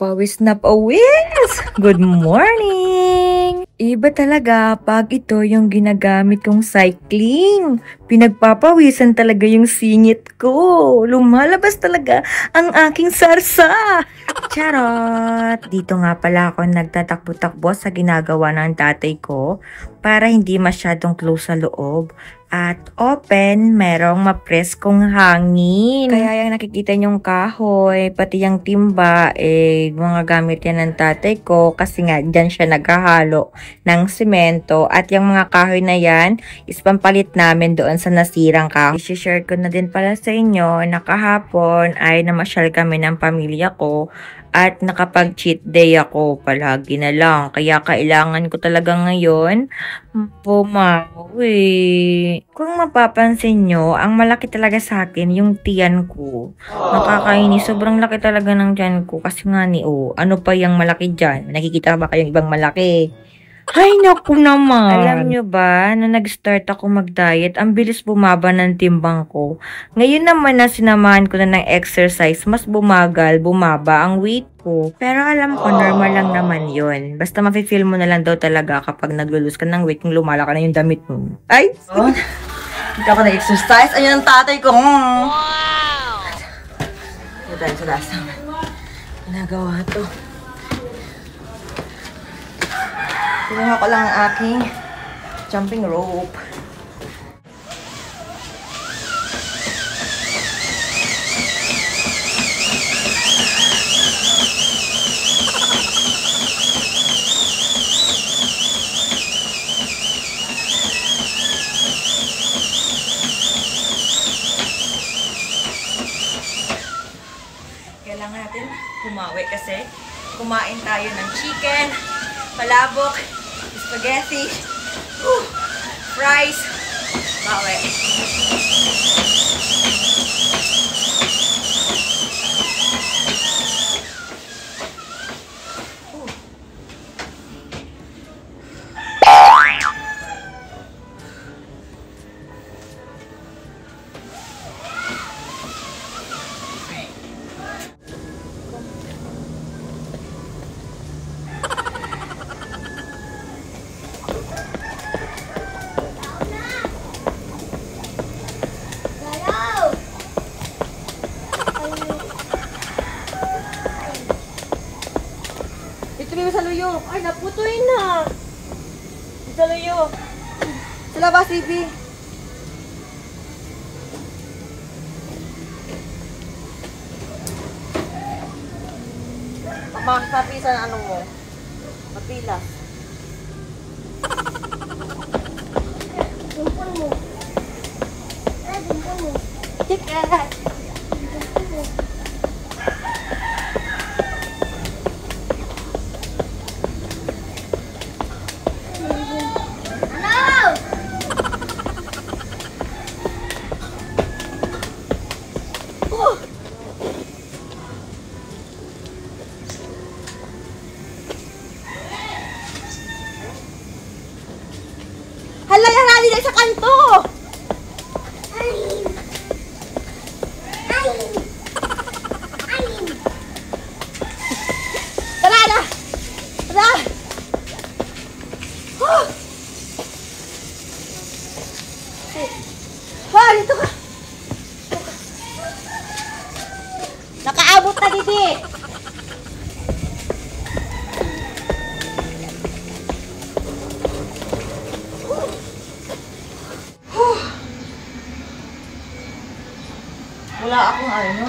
Pawis na pawis! Good morning! Iba talaga pag ito yung ginagamit kong cycling. Pinagpapawisan talaga yung singit ko. Lumalabas talaga ang aking sarsa. Charot! Dito nga pala ako nagtatakbo-takbo sa ginagawa ng tatay ko para hindi masyadong close sa loob. At open, merong mapreskong hangin. Kaya yung nakikita nyong kahoy, pati yung timba, mga gamit yan ng tatay ko kasi nga dyan siya naghahalo ng simento. At yung mga kahoy na yan, is pampalit namin doon sa nasirang kahoy. I-share ko na din pala sa inyo na kahapon ay namasyal kami ng pamilya ko. At nakapag-cheat day ako palagi na lang. Kaya kailangan ko talaga ngayon bumawi. Kung mapapansin nyo, ang malaki talaga sa akin yung tiyan ko. Nakakainis. Sobrang laki talaga ng tiyan ko. Kasi nga ano pa yung malaki dyan? Nakikita ba kayong ibang malaki? Ay, naku naman. Alam nyo ba, na nag-start ako mag-diet, ang bilis bumaba ng timbang ko. Ngayon naman na sinamahan ko na ng exercise, mas bumaba ang weight ko. Pero alam ko, normal lang naman yun. Basta mafe-feel mo na lang daw talaga kapag nag-lose ka ng weight, kung lumala ka na yung damit mo. Ay! Hindi ako na-exercise. Ayun ang tatay ko. Wow! Ito tayo sa last naman. Ginagawa to. Kinuha ko lang ang aking jumping rope. Kailangan natin kumawi kasi kumain tayo ng chicken, palabok, spaghetti, fries, bawi. Ito sa luyo. Ay, naputoy na. Sa luyo. Sa labas, Ibi. Mapisa na ano mo. Mapila. Dumpon mo. Dumpon mo. Chicken. Hala, yan natin sa kanto! Tara na! Tara! Dito ka! Nakaabot na, Didi! Wala akong ano.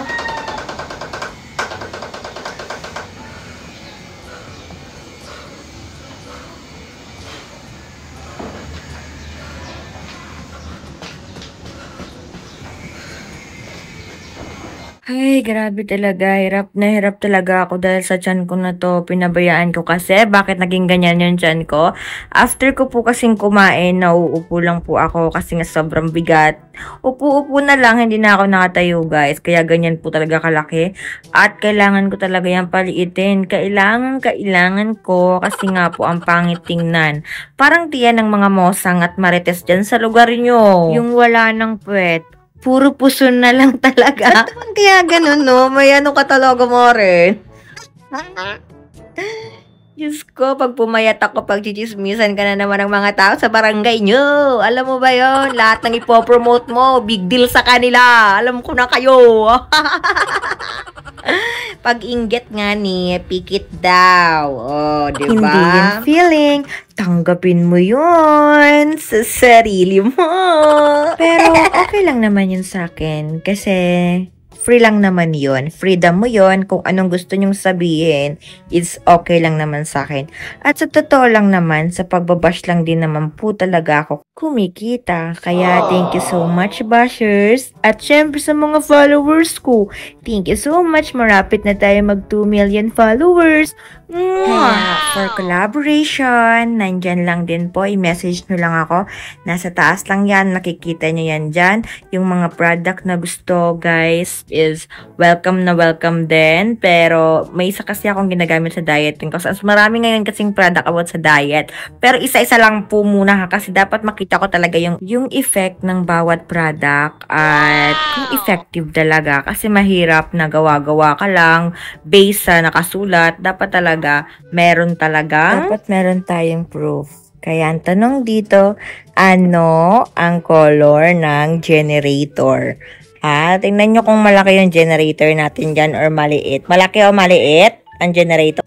Ay, grabe talaga. Hirap na hirap talaga ako dahil sa tiyan ko na to. Pinabayaan ko kasi. Bakit naging ganyan yung tiyan ko? After ko po kasing kumain, nauupo lang po ako kasi nga sobrang bigat. Upo-upo na lang, hindi na ako nakatayo guys. Kaya ganyan po talaga kalaki. At kailangan ko talaga yung paliitin. Kailangan ko kasi nga po ang pangit tingnan. Parang tiyan ng mga mosang at marites dyan sa lugar nyo. Yung wala ng puwet. Puro puso na lang talaga. Ba't naman kaya ganun, no? May ano ka talaga mo rin. Diyos ko, pag pumayat ako, pag chichismisan ka na naman ng mga tao sa barangay nyo. Alam mo ba yon? Lahat ng ipopromote mo, big deal sa kanila. Alam ko na kayo. Pag inggit nga ni, pikit daw. Oh, di Hindi ba? yun feeling. Tanggapin mo yun sa sarili mo. Pero okay lang naman yun sa akin kasi free lang naman yun. Freedom mo yun. Kung anong gusto nyong sabihin, it's okay lang naman sa akin. At sa totoo lang naman, sa pagbabash lang din naman po talaga ako kumikita. Kaya thank you so much, bashers. At syempre sa mga followers ko, thank you so much. Marapit na tayo mag 2 million followers. For collaboration, nandyan lang din po. I-message nyo lang ako. Nasa taas lang yan. Nakikita nyo yan dyan. Yung mga product na gusto, guys, is welcome na welcome din. Pero may isa kasi akong ginagamit sa dieting kasi marami ngayon kasing product about sa diet. Pero isa-isa lang po muna ha, kasi dapat makita ko talaga yung effect ng bawat product at yung effective talaga. Kasi mahirap na gawa-gawa ka lang based sa nakasulat. Dapat talaga meron tayong proof. Kaya ang tanong dito, ano ang color ng generator? Tingnan nyo kung malaki yung generator natin dyan or maliit. Malaki o maliit ang generator?